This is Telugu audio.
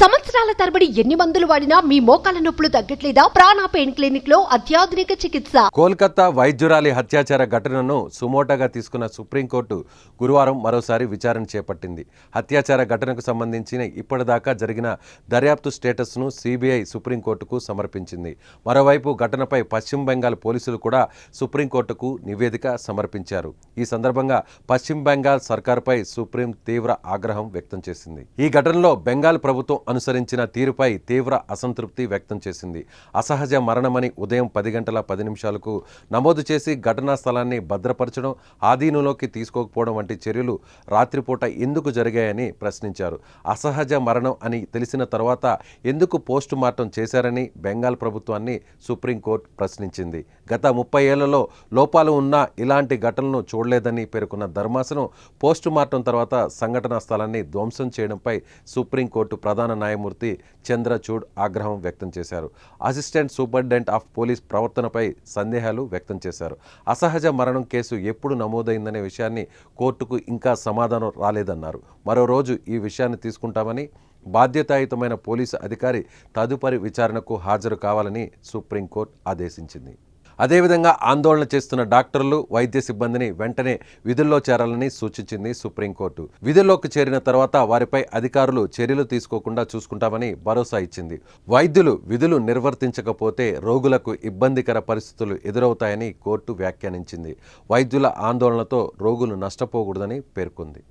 సంవత్సరాల తరబడి ఎన్ని మందులు వాడినా మీ మోకాల నొప్పులు తగ్గట్లేదా? ప్రాణ పెయిన్ క్లినిక్ లో అత్యాధునిక చికిత్స. కోల్కతా వైద్యురాలి హత్యాచార ఘటనను సుమోటోగా తీసుకున్న సుప్రీంకోర్టు గురువారం మరోసారి విచారణ చేపట్టింది. హత్యాచార ఘటనకు సంబంధించిన ఇప్పటిదాకా జరిగిన దర్యాప్తు స్టేటస్ను సిబిఐ సుప్రీంకోర్టుకు సమర్పించింది. మరోవైపు ఘటనపై పశ్చిమ బెంగాల్ పోలీసులు కూడా సుప్రీంకోర్టుకు నివేదిక సమర్పించారు. ఈ సందర్భంగా పశ్చిమ బెంగాల్ సర్కారుపై సుప్రీం తీవ్ర ఆగ్రహం వ్యక్తం చేసింది. ఈ ఘటనలో బెంగాల్ ప్రభుత్వం అనుసరించిన తీరుపై తీవ్ర అసంతృప్తి వ్యక్తం చేసింది. అసహజ మరణమని ఉదయం 10:10 నమోదు చేసి ఘటనా స్థలాన్ని భద్రపరచడం, ఆధీనంలోకి తీసుకోకపోవడం వంటి చర్యలు రాత్రిపూట ఎందుకు జరిగాయని ప్రశ్నించారు. అసహజ మరణం అని తెలిసిన తర్వాత ఎందుకు పోస్టు మార్టం చేశారని బెంగాల్ ప్రభుత్వాన్ని సుప్రీంకోర్టు ప్రశ్నించింది. గత 30 ఏళ్లలో లోపాలు ఉన్నా ఇలాంటి ఘటనలను చూడలేదని పేర్కొన్న ధర్మాసనం పోస్టు మార్టం తర్వాత సంఘటనా స్థలాన్ని ధ్వంసం చేయడంపై సుప్రీంకోర్టు ప్రధాన న్యాయమూర్తి చంద్రచూడ్ ఆగ్రహం వ్యక్తం చేశారు. అసిస్టెంట్ సూపరింటెండెంట్ ఆఫ్ పోలీస్ ప్రవర్తనపై సందేహాలు వ్యక్తం చేశారు. అసహజ మరణం కేసు ఎప్పుడు నమోదైందనే విషయాన్ని కోర్టుకు ఇంకా సమాధానం రాలేదన్నారు. మరో రోజు ఈ విషయాన్ని తీసుకుంటామని, బాధ్యతాయుతమైన పోలీసు అధికారి తదుపరి విచారణకు హాజరు కావాలని సుప్రీంకోర్టు ఆదేశించింది. అదేవిధంగా ఆందోళన చేస్తున్న డాక్టర్లు, వైద్య సిబ్బందిని వెంటనే విధుల్లో చేరాలని సూచించింది సుప్రీంకోర్టు. విధుల్లోకి చేరిన తర్వాత వారిపై అధికారులు చర్యలు తీసుకోకుండా చూసుకుంటామని భరోసా ఇచ్చింది. వైద్యులు విధులు నిర్వర్తించకపోతే రోగులకు ఇబ్బందికర పరిస్థితులు ఎదురవుతాయని కోర్టు వ్యాఖ్యానించింది. వైద్యుల ఆందోళనతో రోగులు నష్టపోకూడదని పేర్కొంది.